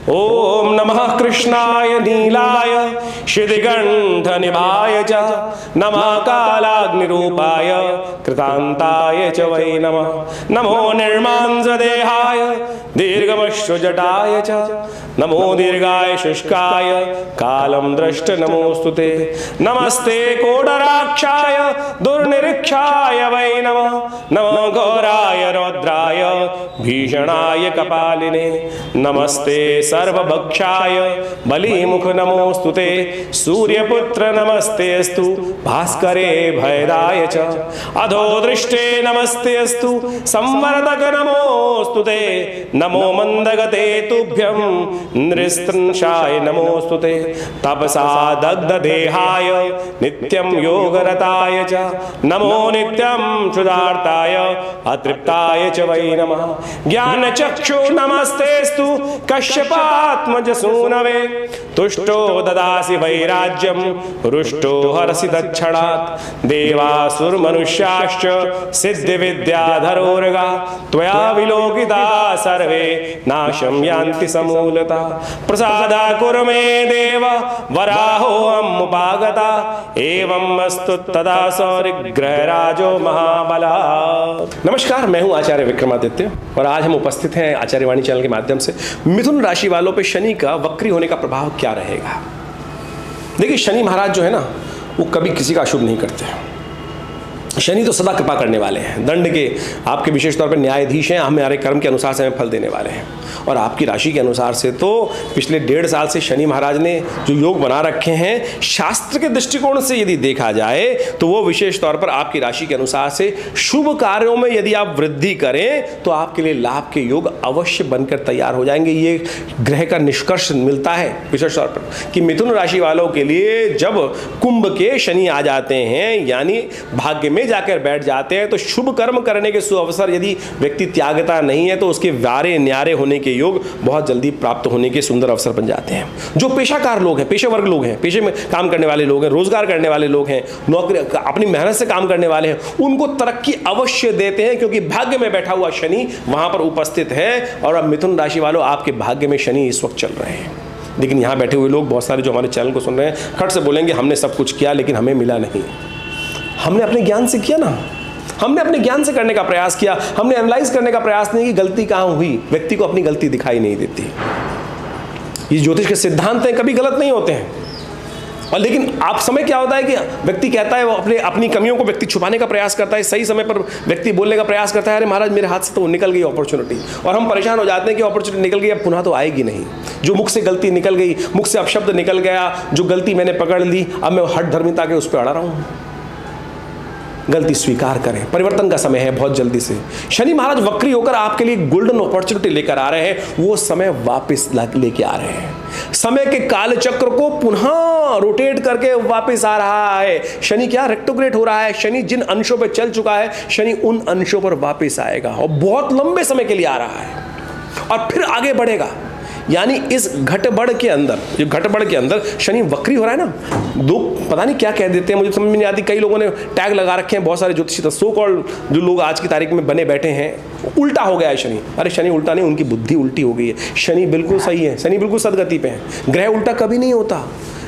ओम नमः कृष्णाय नीलाय शितिगंध निभाय च नमः कालाग्निरूपाय कृतांताय च वै नमः। नमो निर्मांसदेहाय दीर्घमश्रुजटाय च नमो दीर्घाय शुष्काय कालं दृष्ट नमोस्तुते। नमस्ते कोडराक्षाय दुर्निरीक्षाय वै नमः। नमो घोराय रौद्राय भीषणाय कपालिने। नमस्ते सर्वभक्षाय बलिमुख नमोस्तुते। सूर्यपुत्र नमस्तेस्तु भास्करे भयदाय च अधोदृष्टे नमस्तेस्तु संवर्धक नमोस्तुते। नमो मंदगते तुभ्यं नृस्त्रंशाय नमोस्तुते। तपसा दग्ध देहाय नित्यं योगरताय च नमो नित्यं क्षुधार्ताय अतृप्ताय च वै नमः। ज्ञानचक्षु नमस्तेस्तु कश्यपात्मज सूनवे। तुष्टो ददासि वैराज्यं रुष्टो हरसि तत्क्षणात्। देवासुरमनुष्याश्च सिद्धिविद्याधरोर्गा त्वया विलोकिता सर्वे नाशं यान्ति समूलता। प्रसादा कुरु मे देव वराहोऽहम् उपागता। एवं अस्तु तदा सौरिग्रहराजो महाबला। नमस्कार, मैं हूं आचार्य विक्रमादित्य और आज हम उपस्थित हैं आचार्यवाणी चैनल के माध्यम से मिथुन राशि वालों पे शनि का वक्री होने का प्रभाव क्या रहेगा। देखिए, शनि महाराज जो है ना, वो कभी किसी का अशुभ नहीं करते। शनि तो सदा कृपा करने वाले हैं, दंड के आपके विशेष तौर पर न्यायाधीश हैं, हमारे कर्म के अनुसार से हमें फल देने वाले हैं। और आपकी राशि के अनुसार से तो पिछले 1.5 साल से शनि महाराज ने जो योग बना रखे हैं, शास्त्र के दृष्टिकोण से यदि देखा जाए तो वो विशेष तौर पर आपकी राशि के अनुसार से शुभ कार्यों में यदि आप वृद्धि करें तो आपके लिए लाभ के योग अवश्य बनकर तैयार हो जाएंगे। ये ग्रह का निष्कर्ष मिलता है विशेष तौर पर कि मिथुन राशि वालों के लिए जब कुंभ के शनि आ जाते हैं, यानी भाग्य में जाकर बैठ जाते हैं, तो शुभ कर्म करने के सुअवसर यदि व्यक्ति त्यागता नहीं है तो उसके वारे न्यारे होने के योग बहुत जल्दी प्राप्त होने के सुंदर अवसर बन जाते हैं। जो पेशाकार लोग हैं, पेशे वर्ग लोग हैं, पेशे में काम करने वाले लोग हैं, रोजगार करने वाले लोग हैं, नौकरी अपनी मेहनत से काम करने वाले हैं, उनको तरक्की अवश्य देते हैं क्योंकि भाग्य में बैठा हुआ शनि वहां पर उपस्थित है। और अब मिथुन राशि वालों, आपके भाग्य में शनि इस वक्त चल रहे हैं। लेकिन यहाँ बैठे हुए लोग बहुत सारे जो हमारे चैनल को सुन रहे हैं, खट से बोलेंगे हमने सब कुछ किया लेकिन हमें मिला नहीं। हमने अपने ज्ञान से किया ना, हमने अपने ज्ञान से करने का प्रयास किया, हमने एनालाइज करने का प्रयास नहीं कि गलती कहाँ हुई। व्यक्ति को अपनी गलती दिखाई नहीं देती। ये ज्योतिष के सिद्धांत हैं, कभी गलत नहीं होते हैं। और लेकिन आप समय क्या होता है कि व्यक्ति कहता है, वो अपनी कमियों को व्यक्ति छुपाने का प्रयास करता है, सही समय पर व्यक्ति बोलने का प्रयास करता है, अरे महाराज मेरे हाथ से तो निकल गई अपॉर्चुनिटी, और हम परेशान हो जाते हैं कि अपॉर्चुनिटी निकल गई, अब पुनः तो आएगी नहीं। जो मुख से गलती निकल गई, मुख से अपशब्द निकल गया, जो गलती मैंने पकड़ ली, अब मैं हठ धर्मिता के उस पर अड़ा रहा हूँ। गलती स्वीकार करें, परिवर्तन का समय है बहुत जल्दी से। शनि महाराज वक्री होकर आपके लिए गोल्डन अपॉर्चुनिटी लेकर आ रहे हैं, वो समय वापस लेके आ रहे हैं। समय के काल चक्र को पुनः रोटेट करके वापस आ रहा है। शनि क्या रेट्रोग्रेड हो रहा है। शनि जिन अंशों पर चल चुका है, शनि उन अंशों पर वापस आएगा और बहुत लंबे समय के लिए आ रहा है और फिर आगे बढ़ेगा। यानी इस घटबढ़ के अंदर, जो घटबढ़ के अंदर शनि वक्री हो रहा है ना, लोग पता नहीं क्या कह देते हैं, मुझे समझ में नहीं आती। कई लोगों ने टैग लगा रखे हैं, बहुत सारे ज्योतिषी सो कॉल्ड जो लोग आज की तारीख में बने बैठे हैं, उल्टा हो गया है शनि। अरे शनि उल्टा नहीं, उनकी बुद्धि उल्टी हो गई है। शनि बिल्कुल सही है, शनि बिल्कुल सदगति पे है। ग्रह उल्टा कभी नहीं होता।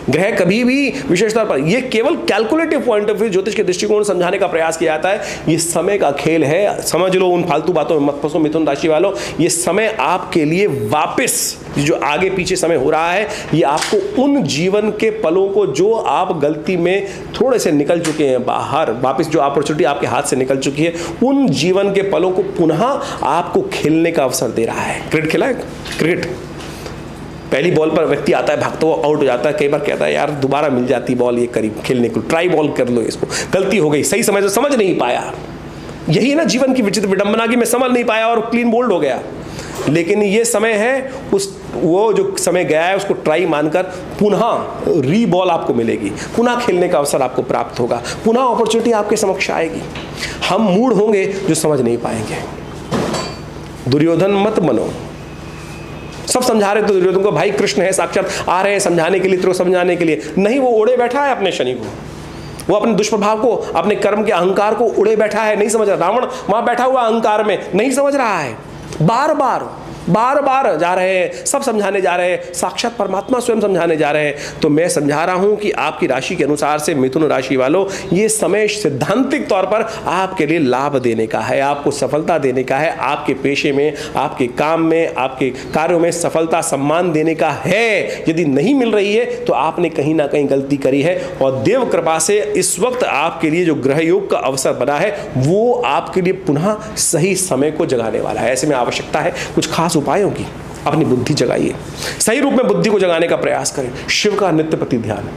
ग्रह कभी भी विशेष तौर पर, ये केवल कैलकुलेटिव पॉइंट ऑफ व्यू ज्योतिष के दृष्टिकोण समझाने का प्रयास किया जाता है। ये समय का खेल है, समझ लो। उन फालतू बातों में मत फंसो मिथुन राशि वालों। ये समय आपके लिए वापस, जो आगे पीछे समय हो रहा है, ये आपको उन जीवन के पलों को जो आप गलती में थोड़े से निकल चुके हैं बाहर, वापस जो अपॉर्चुनिटी आपके हाथ से निकल चुकी है, उन जीवन के पलों को पुनः आपको खेलने का अवसर दे रहा है। क्रिकेट खेला है? क्रिकेट पहली बॉल पर व्यक्ति आता है, भागता हुआ आउट हो जाता है, कई बार कहता है यार दोबारा मिल जाती बॉल ये करीब खेलने को, ट्राई बॉल कर लो इसको, गलती हो गई, सही समय से समझ नहीं पाया। यही है ना जीवन की विचित्र विडंबना कि मैं समझ नहीं पाया और क्लीन बोल्ड हो गया। लेकिन ये समय है, वो जो समय गया है उसको ट्राई मानकर पुनः री बॉल आपको मिलेगी, पुनः खेलने का अवसर आपको प्राप्त होगा, पुनः अपॉर्चुनिटी आपके समक्ष आएगी। हम मूड होंगे जो समझ नहीं पाएंगे। दुर्योधन मत बनो। सब समझा रहे तो दुर्योधन को, भाई कृष्ण है साक्षात, आ रहे हैं समझाने के लिए, तेरे को समझाने के लिए। नहीं, वो उड़े बैठा है अपने शनि को, वो अपने दुष्प्रभाव को, अपने कर्म के अहंकार को उड़े बैठा है, नहीं समझ रहा। रावण वहां बैठा हुआ अहंकार में, नहीं समझ रहा है। बार बार बार बार जा रहे हैं, सब समझाने जा रहे हैं, साक्षात परमात्मा स्वयं समझाने जा रहे हैं। तो मैं समझा रहा हूं कि आपकी राशि के अनुसार से मिथुन राशि वालों, ये समय सैद्धांतिक तौर पर आपके लिए लाभ देने का है, आपको सफलता देने का है, आपके पेशे में, आपके काम में, आपके कार्यों में सफलता सम्मान देने का है। यदि नहीं मिल रही है तो आपने कहीं ना कहीं गलती करी है, और देव कृपा से इस वक्त आपके लिए जो ग्रह योग का अवसर बना है वो आपके लिए पुनः सही समय को जगाने वाला है। ऐसे में आवश्यकता है कुछ खास उपायों की। अपनी बुद्धि जगाइए, सही रूप में बुद्धि को जगाने का प्रयास करें। शिव का नित्यप्रति ध्यान,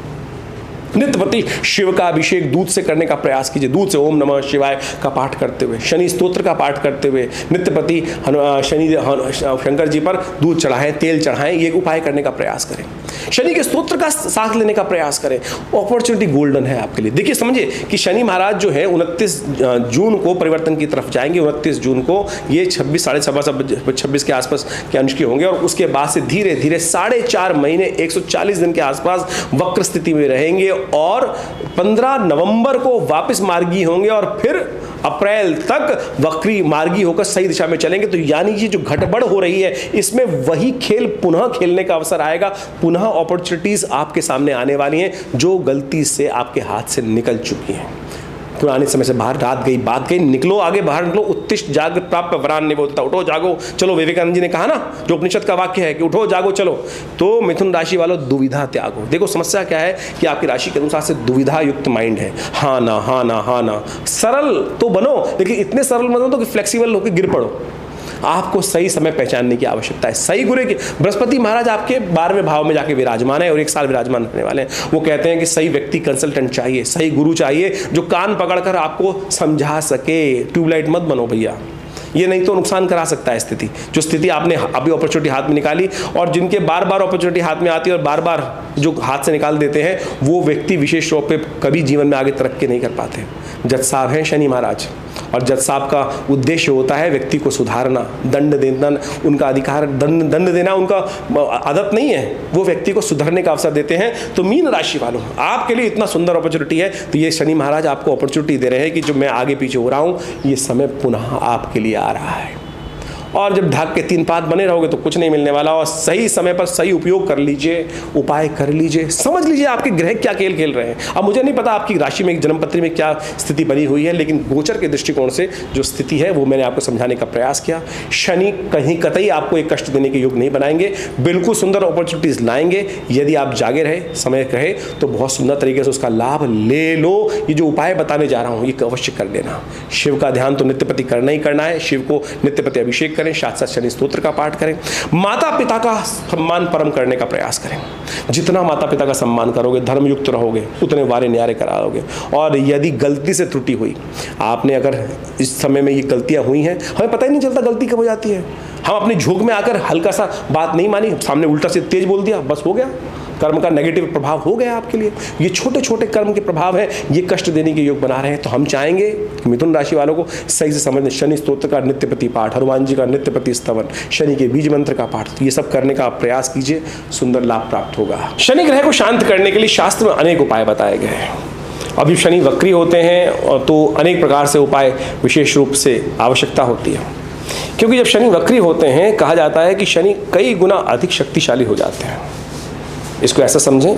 नित्यप्रति शिव का अभिषेक दूध से करने का प्रयास कीजिए। दूध से ओम नमः शिवाय का पाठ करते हुए, शनि स्तोत्र का पाठ करते हुए, नित्यप्रति शंकर जी पर दूध चढ़ाएं, तेल चढ़ाएं, ये उपाय करने का प्रयास करें। शनि के स्तोत्र का साथ लेने का प्रयास करें। अपॉर्चुनिटी गोल्डन है आपके लिए। देखिए समझिए कि शनि महाराज जो है 29 जून को परिवर्तन की तरफ जाएंगे। 29 जून को ये 26 साढ़े 26 के आसपास के अंश के होंगे, और उसके बाद से धीरे धीरे 4.5 महीने 140 दिन के आसपास वक्र स्थिति में रहेंगे, और 15 नवंबर को वापस मार्गी होंगे, और फिर अप्रैल तक वक्री मार्गी होकर सही दिशा में चलेंगे। तो यानी कि जो घटबड़ हो रही है इसमें वही खेल पुनः खेलने का अवसर आएगा, पुनः अपॉर्चुनिटीज आपके सामने आने वाली हैं जो गलती से आपके हाथ से निकल चुकी हैं। पुराने समय से बाहर, रात गई बात गई, निकलो आगे, बाहर निकलो। उत्तिष्ठ जागृत प्राप्त वरान निबोधता, उठो जागो चलो। विवेकानंद जी ने कहा ना, जो उपनिषद का वाक्य है कि उठो जागो चलो। तो मिथुन राशि वालों, दुविधा त्यागो। देखो समस्या क्या है कि आपकी राशि के अनुसार से दुविधा युक्त माइंड है। हाँ ना हाँ ना हाँ ना। सरल तो बनो, लेकिन इतने सरल मत बनो कि फ्लेक्सिबल होकर गिर पड़ो। आपको सही समय पहचानने की आवश्यकता है। सही गुरु की, बृहस्पति महाराज आपके 12वें भाव में जाके विराजमान है और 1 साल विराजमान रहने वाले हैं। वो कहते हैं कि सही व्यक्ति कंसल्टेंट चाहिए, सही गुरु चाहिए जो कान पकड़कर आपको समझा सके। ट्यूबलाइट मत बनो भैया, ये नहीं तो नुकसान करा सकता है स्थिति। जो स्थिति आपने अभी अपॉर्चुनिटी हाथ में निकाली, और जिनके बार बार अपॉर्चुनिटी हाथ में आती है और बार बार जो हाथ से निकाल देते हैं, वो व्यक्ति विशेष रूप पे कभी जीवन में आगे तरक्की नहीं कर पाते। जज साहब हैं शनि महाराज, और जज साहब का उद्देश्य होता है व्यक्ति को सुधारना, दंड देना। उनका अधिकार दंड देना उनका आदत नहीं है, वो व्यक्ति को सुधरने का अवसर देते हैं। तो मीन राशि वालों, आपके लिए इतना सुंदर अपॉर्चुनिटी है, तो ये शनि महाराज आपको अपॉर्चुनिटी दे रहे हैं कि जो मैं आगे पीछे हो रहा हूँ, ये समय पुनः आपके लिए आ रहा है। और जब ढाक के 3 पात बने रहोगे तो कुछ नहीं मिलने वाला। और सही समय पर सही उपयोग कर लीजिए, उपाय कर लीजिए, समझ लीजिए आपके ग्रह क्या खेल खेल रहे हैं। अब मुझे नहीं पता आपकी राशि में, जन्मपत्री में क्या स्थिति बनी हुई है, लेकिन गोचर के दृष्टिकोण से जो स्थिति है वो मैंने आपको समझाने का प्रयास किया। शनि कहीं कतई आपको एक कष्ट देने के योग नहीं बनाएंगे, बिल्कुल सुंदर अपॉर्चुनिटीज लाएंगे। यदि आप जागे रहे, समय कहे, तो बहुत सुंदर तरीके से उसका लाभ ले लो। ये जो उपाय बताने जा रहा हूँ ये अवश्य कर लेना। शिव का ध्यान तो नित्यप्रति करना ही करना है। शिव को नित्यप्रति अभिषेक करें, साथ साथ शनि स्तोत्र का पाठ करें। माता पिता का सम्मान परम करने का प्रयास करें। जितना माता पिता का सम्मान करोगे, धर्मयुक्त रहोगे, उतने वारे न्यारे कराओगे। और यदि गलती से त्रुटि हुई, आपने अगर इस समय में ये गलतियां हुई हैं, हमें पता ही नहीं चलता गलती कब हो जाती है। हम अपनी झोंक में आकर हल्का सा बात नहीं मानी, सामने उल्टा से तेज बोल दिया, बस हो गया, कर्म का नेगेटिव प्रभाव हो गया आपके लिए। ये छोटे छोटे कर्म के प्रभाव है, ये कष्ट देने के योग बना रहे हैं। तो हम चाहेंगे कि मिथुन राशि वालों को सही से समझने, शनि स्तोत्र का नित्यप्रति पाठ, हनुमान जी का नित्यप्रति स्तवन, शनि के बीज मंत्र का पाठ, ये सब करने का प्रयास कीजिए, सुंदर लाभ प्राप्त होगा। शनि ग्रह को शांत करने के लिए शास्त्र में अनेक उपाय बताए गए हैं। अभी शनि वक्री होते हैं और तो अनेक प्रकार से उपाय विशेष रूप से आवश्यकता होती है, क्योंकि जब शनि वक्री होते हैं कहा जाता है कि शनि कई गुना अधिक शक्तिशाली हो जाते हैं। इसको ऐसा समझें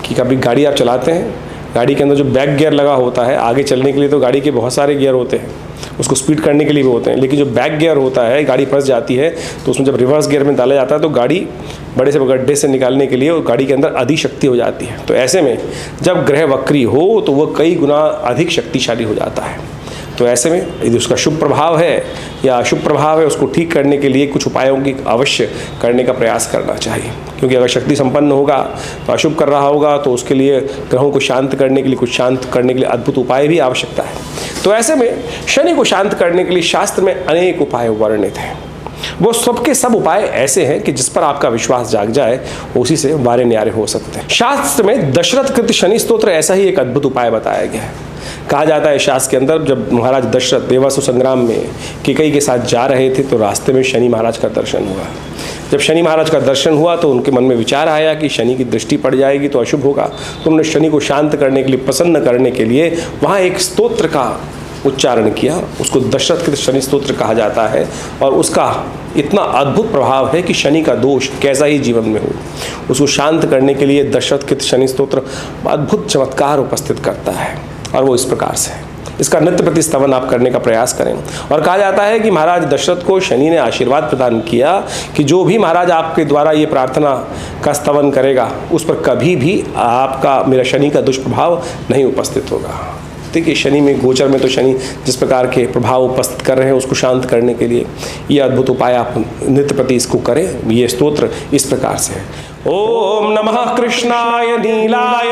कि कभी गाड़ी आप चलाते हैं, गाड़ी के अंदर जो बैक गियर लगा होता है, आगे चलने के लिए तो गाड़ी के बहुत सारे गियर होते हैं, उसको स्पीड करने के लिए भी होते हैं, लेकिन जो बैक गियर होता है, गाड़ी फंस जाती है तो उसमें जब रिवर्स गियर में डाला जाता है तो गाड़ी बड़े से गड्ढे से निकालने के लिए गाड़ी के अंदर अधिक शक्ति हो जाती है। तो ऐसे में जब ग्रह वक्री हो तो वह कई गुना अधिक शक्तिशाली हो जाता है। तो ऐसे में यदि उसका शुभ प्रभाव है या अशुभ प्रभाव है, उसको ठीक करने के लिए कुछ उपायों की अवश्य करने का प्रयास करना चाहिए। क्योंकि अगर शक्ति संपन्न होगा तो अशुभ कर रहा होगा, तो उसके लिए ग्रहों को शांत करने के लिए, कुछ शांत करने के लिए अद्भुत उपाय भी आवश्यकता है। तो ऐसे में शनि को शांत करने के लिए शास्त्र में अनेक उपाय वर्णित हैं। वो सबके सब उपाय ऐसे हैं कि जिस पर आपका विश्वास जाग जाए उसी से वारे न्यारे हो सकते हैं। शास्त्र में दशरथ कृत शनि स्तोत्र ऐसा ही एक अद्भुत उपाय बताया गया है। कहा जाता है शास्त्र के अंदर, जब महाराज दशरथ देवासुर संग्राम में कैकेयी के साथ जा रहे थे तो रास्ते में शनि महाराज का दर्शन हुआ। जब शनि महाराज का दर्शन हुआ तो उनके मन में विचार आया कि शनि की दृष्टि पड़ जाएगी तो अशुभ होगा। तो उन्होंने शनि को शांत करने के लिए, प्रसन्न करने के लिए वहाँ एक स्तोत्र का उच्चारण किया, उसको दशरथ कृत शनि स्तोत्र कहा जाता है। और उसका इतना अद्भुत प्रभाव है कि शनि का दोष कैसा ही जीवन में हो, उसको शांत करने के लिए दशरथ कृत शनि स्तोत्र अद्भुत चमत्कार उपस्थित करता है। और वो इस प्रकार से है। इसका नित्य प्रति स्तवन आप करने का प्रयास करें। और कहा जाता है कि महाराज दशरथ को शनि ने आशीर्वाद प्रदान किया कि जो भी महाराज आपके द्वारा ये प्रार्थना का स्तवन करेगा उस पर कभी भी आपका मेरा शनि का दुष्प्रभाव नहीं उपस्थित होगा। देखिए शनि में गोचर में तो शनि जिस प्रकार के प्रभाव उपस्थित कर रहे हैं उसको शांत करने के लिए ये अद्भुत उपाय आप नित्य प्रति इसको करें। ये स्तोत्र इस प्रकार से है। ओम नमः कृष्णाय नीलाय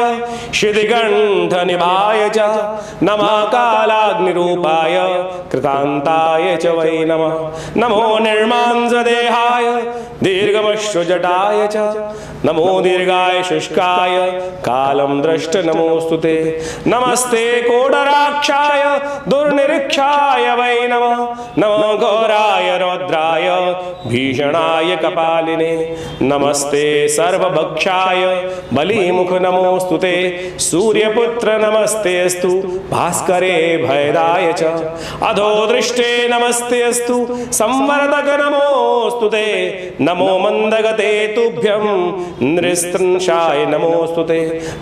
शिदिगंध निभाय च नमः कालाग्निरूपाय कृतांताय च वै नमः। नमो निर्मांसदेहाय दीर्घमश्रुजटाय च नमो दीर्घाय शुष्काय कालं दृष्ट नमोस्तुते। नमस्ते कोडराक्षाय दुर्निरीक्षाय वै नमः। नमो घोराय रौद्राय भीषणाय कपालिने। नमस्ते सर्वभक्षाय बलिमुख नमोस्तुते। सूर्यपुत्र नमस्तेस्तु भास्करे भयदाय च अधोदृष्टे नमस्तेस्तु संवर्धक नमोस्तुते। नमो मंदगते तुभ्यं नृस्त्रंशाय नमोस्तुते।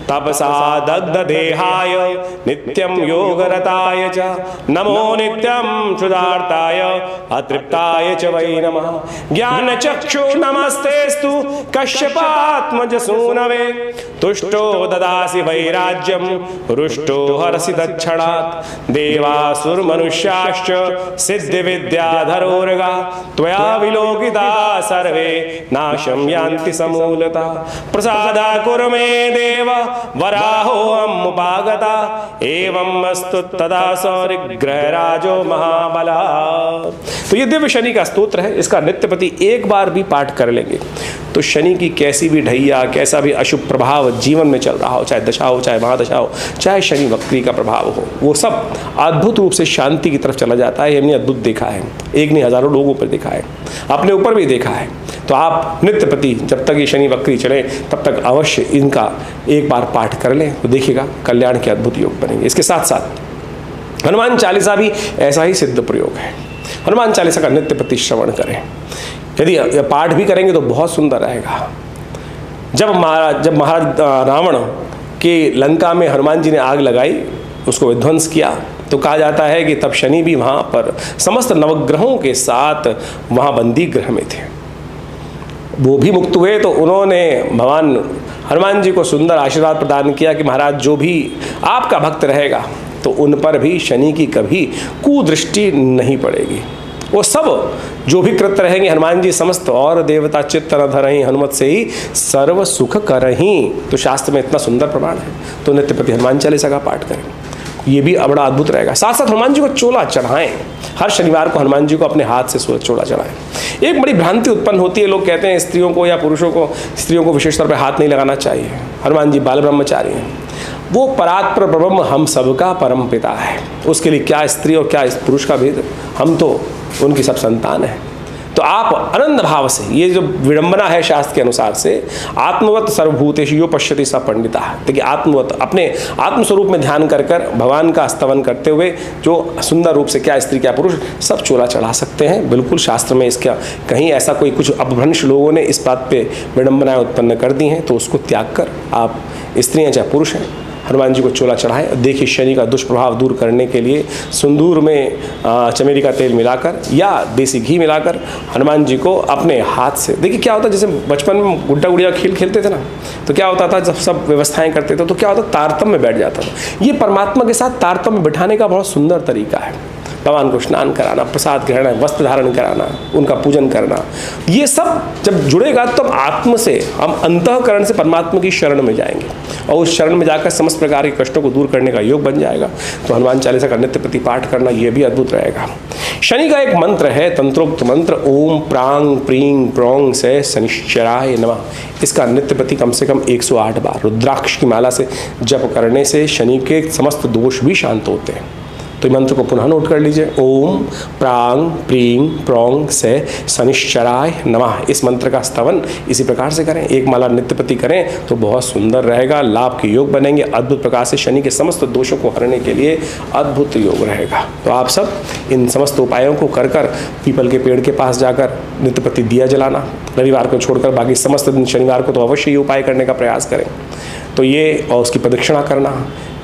तपसा दग्धदेहाय नित्यं योगरताय च नमो नित्यं क्षुधार्ताय अतृप्ताय च वै नमः। ज्ञानचक्षु नमस्तेस्तु कश्यपात्मजसूनवे। तुष्टो ददासि वैराज्यं रुष्टो हरसि दक्षिणात्। देवासुरमनुष्याश्च सिद्धिविद्याधरोर्गा त्वया विलोकिता सर्वे नाशं यान्ति समूलता। प्रसादा कुरु मे देव वराहोऽहमुपागता। एवं अस्तु तदा सौरिग्रहराजो महाबला। तो ये दिव्य शनि का स्तोत्र है। इसका नित्य प्रति एक बार भी पाठ कर लेंगे तो शनि की कैसी भी ढैया, कैसा भी अशुभ प्रभाव जीवन में चल रहा हो, चाहे दशा हो, चाहे महादशा हो, चाहे शनि वक्री का प्रभाव हो, वो सब अद्भुत रूप से शांति की तरफ चला जाता है। हमने अद्भुत देखा है, एक नहीं हजारों लोगों पर देखा है, अपने ऊपर भी देखा है। तो आप नित्य प्रति जब तक ये शनि वक्री चले तब तक अवश्य इनका एक बार पाठ कर लें तो देखिएगा कल्याण के अद्भुत योग बनेंगे। इसके साथ साथ हनुमान चालीसा भी ऐसा ही सिद्ध प्रयोग है। हनुमान चालीसा का नित्य प्रति श्रवण करें। यदि पाठ भी करेंगे तो बहुत सुंदर रहेगा। जब महाराज रावण के लंका में हनुमान जी ने आग लगाई, उसको विध्वंस किया, तो कहा जाता है कि तब शनि भी वहाँ पर समस्त नवग्रहों के साथ वहाँ बंदी गृह में थे। वो भी मुक्त हुए तो उन्होंने भगवान हनुमान जी को सुंदर आशीर्वाद प्रदान किया कि महाराज जो भी आपका भक्त रहेगा तो उन पर भी शनि की कभी कुदृष्टि नहीं पड़ेगी। वो सब जो भी कृत रहेंगे हनुमान जी समस्त और देवता चित्त न धरहीं हनुमत से ही सर्व सुख करहीं। तो शास्त्र में इतना सुंदर प्रमाण है। तो नित्य प्रति हनुमान चालीसा का पाठ करें, ये भी बड़ा अद्भुत रहेगा। साथ साथ हनुमान जी को चोला चढ़ाएं। हर शनिवार को हनुमान जी को अपने हाथ से चोला चढ़ाएं। एक बड़ी भ्रांति उत्पन्न होती है, लोग कहते हैं स्त्रियों को या पुरुषों को, स्त्रियों को विशेष तौर पर हाथ नहीं लगाना चाहिए। हनुमान जी बाल ब्रह्मचारी हैं, वो परात्पर ब्रह्म हम सबका परम पिता है। उसके लिए क्या स्त्री और क्या पुरुष का भेद, हम तो उनकी सब संतान है। तो आप आनंद भाव से, ये जो विडंबना है शास्त्र के अनुसार से, आत्मवत सर्वभूतेषु यो पश्यति स पंडिता। देखिए आत्मवत, अपने आत्मस्वरूप में ध्यान कर कर भगवान का स्तवन करते हुए जो सुंदर रूप से क्या स्त्री क्या पुरुष सब चोला चढ़ा सकते हैं। बिल्कुल शास्त्र में इसका कहीं ऐसा कोई कुछ अपभ्रंश लोगों ने इस बात पे विडंबनाएं उत्पन्न कर दी हैं, तो उसको त्याग कर आप स्त्रियाँ चाहे पुरुष हैं हनुमान जी को चोला चढ़ाएं। देखिए शनि का दुष्प्रभाव दूर करने के लिए सिंदूर में चमेली का तेल मिलाकर या देसी घी मिलाकर हनुमान जी को अपने हाथ से, देखिए क्या होता है, जैसे बचपन में गुड्डा गुड़िया खेल खेलते थे ना, तो क्या होता था जब सब व्यवस्थाएं करते थे तो क्या होता, तारतम्य में बैठ जाता था। ये परमात्मा के साथ तारतम्य बिठाने का बहुत सुंदर तरीका है। भगवान को स्नान कराना, प्रसाद ग्रहण, वस्त्र धारण कराना, उनका पूजन करना, ये सब जब जुड़ेगा तब आत्म से हम अंतःकरण से परमात्मा की शरण में जाएंगे और उस शरण में जाकर समस्त प्रकार के कष्टों को दूर करने का योग बन जाएगा। तो हनुमान चालीसा का नित्य प्रति पाठ करना ये भी अद्भुत रहेगा। शनि का एक मंत्र है, तंत्रोक्त मंत्र, ओम प्रांग प्रींग प्रोंग से शनिश्चराय नमः। इसका नित्य प्रति कम से कम 108 बार रुद्राक्ष की माला से जप करने से शनि के समस्त दोष भी शांत होते हैं। तो तो मंत्र को पुनः नोट कर लीजिए। ओम प्रांग प्रीं प्रौंग से शनिश्चराय नमः। इस मंत्र का स्तवन इसी प्रकार से करें, एक माला नित्य प्रति करें तो बहुत सुंदर रहेगा, लाभ के योग बनेंगे। अद्भुत प्रकार से शनि के समस्त दोषों को हरने के लिए अद्भुत योग रहेगा। तो आप सब इन समस्त उपायों को कर कर पीपल के पेड़ के पास जाकर नित्य प्रति दिया जलाना, रविवार को छोड़कर बाकी समस्त दिन शनिवार को तो अवश्य ये उपाय करने का प्रयास करें। तो ये और उसकी प्रदक्षिणा करना,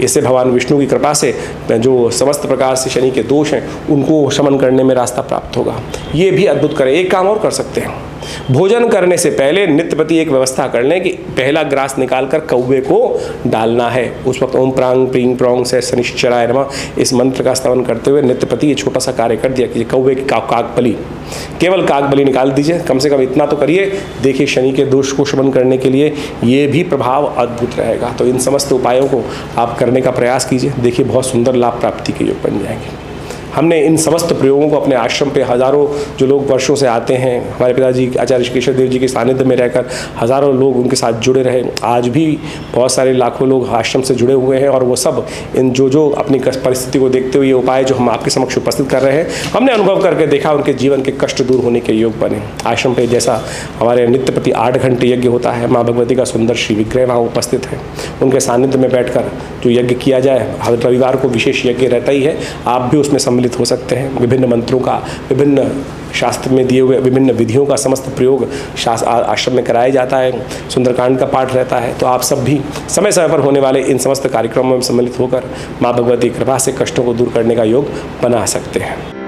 इससे भगवान विष्णु की कृपा से जो समस्त प्रकार से शनि के दोष हैं उनको शमन करने में रास्ता प्राप्त होगा। ये भी अद्भुत करें। एक काम और कर सकते हैं, भोजन करने से पहले नित्य प्रति एक व्यवस्था कर लें कि पहला ग्रास निकालकर कौवे को डालना है। उस वक्त ओम प्रांग प्रीं प्रौंग से शनिश्चराय नमः इस मंत्र का स्तवन करते हुए नित्य प्रति ये छोटा सा कार्य कर दिया कीजिए। कौवे की काकबली, केवल काकबली निकाल दीजिए, कम से कम इतना तो करिए। देखिए शनि के दोष को शमन करने के लिए ये भी प्रभाव अद्भुत रहेगा। तो इन समस्त उपायों को आप करने का प्रयास कीजिए, देखिए बहुत सुंदर लाभ प्राप्ति के योग बन जाएंगे। हमने इन समस्त प्रयोगों को अपने आश्रम पे हज़ारों जो लोग वर्षों से आते हैं, हमारे पिताजी आचार्य केशव देव जी के सानिध्य में रहकर हज़ारों लोग उनके साथ जुड़े रहे। आज भी बहुत सारे लाखों लोग आश्रम से जुड़े हुए हैं और वो सब इन जो अपनी परिस्थिति को देखते हुए ये उपाय जो हम आपके समक्ष उपस्थित कर रहे हैं, हमने अनुभव करके देखा, उनके जीवन के कष्ट दूर होने के योग बने। आश्रम पे जैसा हमारे नित्य प्रति 8 घंटे यज्ञ होता है, माँ भगवती का सुंदर श्री विग्रह वहाँ उपस्थित है, उनके सानिध्य में बैठकर जो यज्ञ किया जाए, हर रविवार को विशेष यज्ञ रहता ही है, आप भी उसमें सम्मिलित हो सकते हैं। विभिन्न मंत्रों का, विभिन्न शास्त्र में दिए हुए विभिन्न विधियों का समस्त प्रयोग आश्रम में कराया जाता है, सुंदरकांड का पाठ रहता है। तो आप सब भी समय समय पर होने वाले इन समस्त कार्यक्रमों में सम्मिलित होकर माँ भगवती कृपा से कष्टों को दूर करने का योग बना सकते हैं।